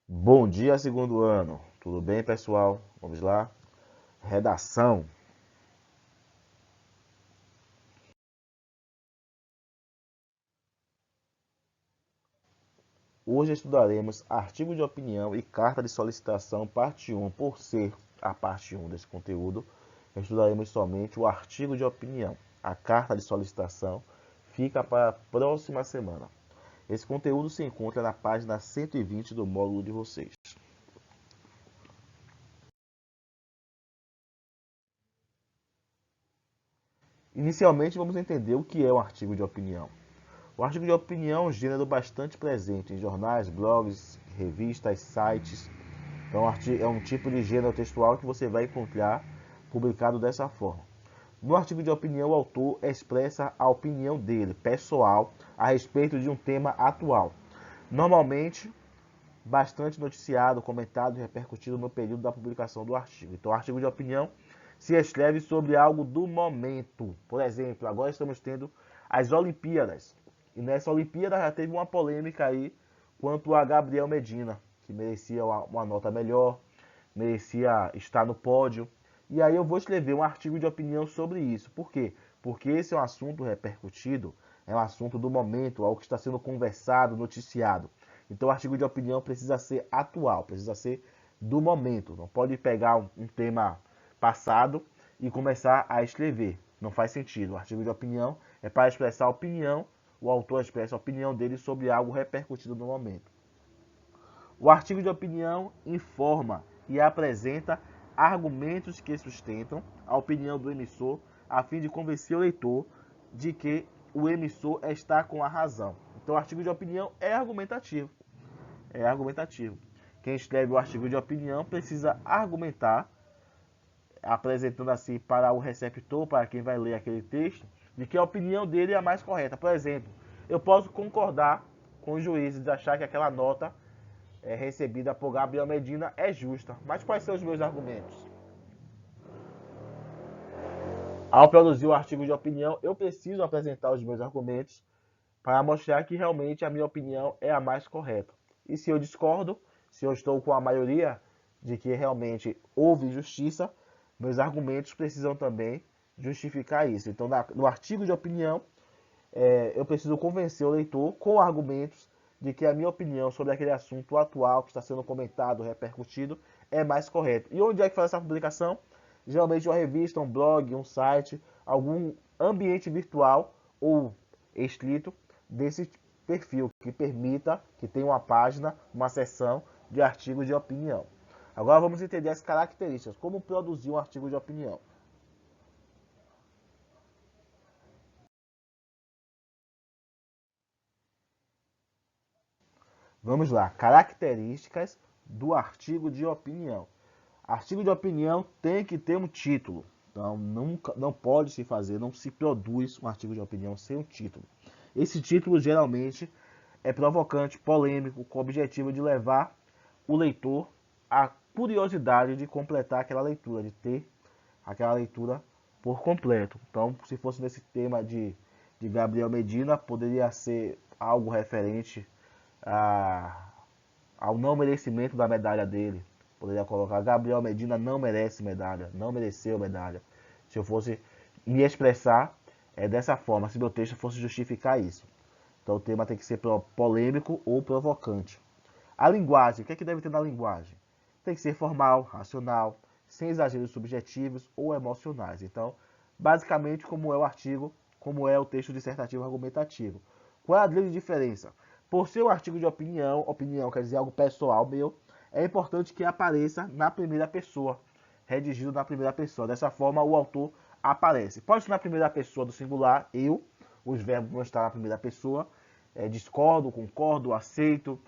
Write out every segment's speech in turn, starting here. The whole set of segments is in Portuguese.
Bom dia, segundo ano. Tudo bem, pessoal? Vamos lá. Redação. Hoje estudaremos artigo de opinião e carta de solicitação, parte 1. Por ser a parte 1 desse conteúdo, estudaremos somente o artigo de opinião. A carta de solicitação fica para a próxima semana. Esse conteúdo se encontra na página 120 do módulo de vocês. Inicialmente, vamos entender o que é um artigo de opinião. O artigo de opinião é um gênero bastante presente em jornais, blogs, revistas, sites. Então, é um tipo de gênero textual que você vai encontrar publicado dessa forma. No artigo de opinião, o autor expressa a opinião dele, pessoal, a respeito de um tema atual. Normalmente, bastante noticiado, comentado e repercutido no período da publicação do artigo. Então, o artigo de opinião se escreve sobre algo do momento. Por exemplo, agora estamos tendo as Olimpíadas. E nessa Olimpíada já teve uma polêmica aí quanto a Gabriel Medina, que merecia uma nota melhor, merecia estar no pódio. E aí eu vou escrever um artigo de opinião sobre isso. Por quê? Porque esse é um assunto repercutido, é um assunto do momento, algo que está sendo conversado, noticiado. Então o artigo de opinião precisa ser atual, precisa ser do momento. Não pode pegar um tema passado e começar a escrever. Não faz sentido. O artigo de opinião é para expressar a opinião, o autor expressa a opinião dele sobre algo repercutido no momento. O artigo de opinião informa e apresenta argumentos que sustentam a opinião do emissor, a fim de convencer o leitor de que o emissor está com a razão. Então, o artigo de opinião é argumentativo. É argumentativo. Quem escreve o artigo de opinião precisa argumentar, apresentando assim para o receptor, para quem vai ler aquele texto, de que a opinião dele é a mais correta. Por exemplo, eu posso concordar com os juízes de achar que aquela nota recebida por Gabriel Medina é justa. Mas quais são os meus argumentos? Ao produzir o artigo de opinião, eu preciso apresentar os meus argumentos para mostrar que realmente a minha opinião é a mais correta. E se eu discordo, se eu estou com a maioria de que realmente houve injustiça, meus argumentos precisam também justificar isso. Então, no artigo de opinião, eu preciso convencer o leitor com argumentos de que a minha opinião sobre aquele assunto atual que está sendo comentado, repercutido, é mais correta. E onde é que faz essa publicação? Geralmente uma revista, um blog, um site, algum ambiente virtual ou escrito desse perfil que permita que tenha uma página, uma seção de artigos de opinião. Agora vamos entender as características, como produzir um artigo de opinião. Vamos lá, características do artigo de opinião. Artigo de opinião tem que ter um título. Então, não pode se fazer, não se produz um artigo de opinião sem um título. Esse título geralmente é provocante, polêmico, com o objetivo de levar o leitor à curiosidade de completar aquela leitura, de ter aquela leitura por completo. Então, se fosse nesse tema de Gabriel Medina, poderia ser algo referente a, ao não merecimento da medalha dele. Poderia colocar: Gabriel Medina não merece medalha, não mereceu medalha. Se eu fosse me expressar dessa forma, se meu texto fosse justificar isso. Então o tema tem que ser polêmico ou provocante. A linguagem, o que é que deve ter na linguagem? Tem que ser formal, racional, sem exageros subjetivos ou emocionais. Então, basicamente, como é o artigo, como é o texto dissertativo argumentativo. Qual é a grande diferença? Por ser um artigo de opinião, opinião quer dizer algo pessoal meu, é importante que apareça na primeira pessoa, redigido na primeira pessoa. Dessa forma, o autor aparece. Pode ser na primeira pessoa do singular, eu, os verbos vão estar na primeira pessoa, discordo, concordo, aceito,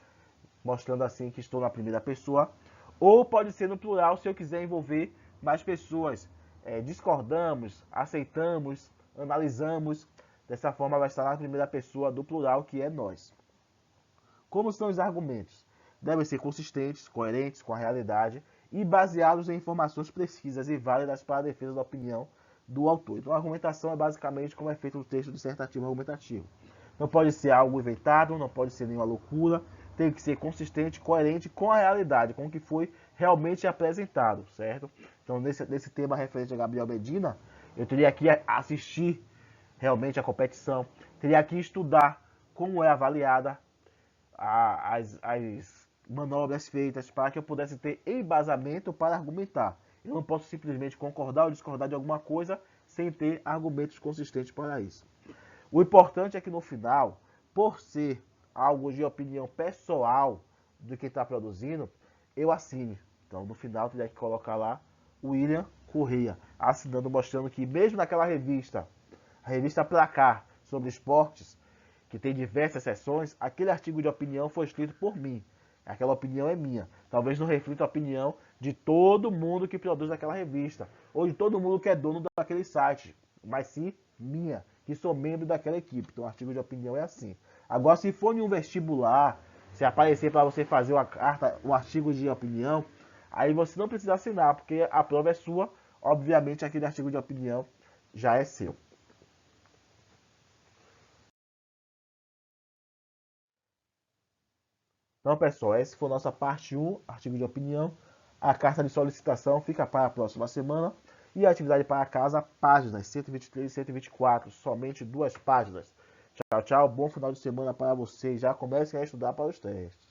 mostrando assim que estou na primeira pessoa. Ou pode ser no plural, se eu quiser envolver mais pessoas. Discordamos, aceitamos, analisamos. Dessa forma vai estar na primeira pessoa do plural, que é nós. Como são os argumentos? Devem ser consistentes, coerentes com a realidade e baseados em informações precisas e válidas para a defesa da opinião do autor. Então a argumentação é basicamente como é feito o texto dissertativo argumentativo. Não pode ser algo inventado, não pode ser nenhuma loucura, tem que ser consistente, coerente com a realidade, com o que foi realmente apresentado, certo? Então, nesse tema referente a Gabriel Medina, eu teria que assistir realmente a competição, teria que estudar como é avaliada as manobras feitas para que eu pudesse ter embasamento para argumentar. Eu não posso simplesmente concordar ou discordar de alguma coisa sem ter argumentos consistentes para isso. O importante é que no final, por ser algo de opinião pessoal do que está produzindo, eu assine. Então no final eu teria que colocar lá William Correia, assinando, mostrando que mesmo naquela revista, a revista Placar sobre esportes, que tem diversas seções, aquele artigo de opinião foi escrito por mim. Aquela opinião é minha. Talvez não reflita a opinião de todo mundo que produz aquela revista, ou de todo mundo que é dono daquele site, mas sim minha, que sou membro daquela equipe. Então o artigo de opinião é assim. Agora, se for em um vestibular, se aparecer para você fazer uma carta, um artigo de opinião, aí você não precisa assinar, porque a prova é sua. Obviamente aquele artigo de opinião já é seu. Então, pessoal, essa foi a nossa parte 1, artigo de opinião. A carta de solicitação fica para a próxima semana. E a atividade para casa, páginas 123 e 124, somente 2 páginas. Tchau, tchau, bom final de semana para vocês. Já comecem a estudar para os testes.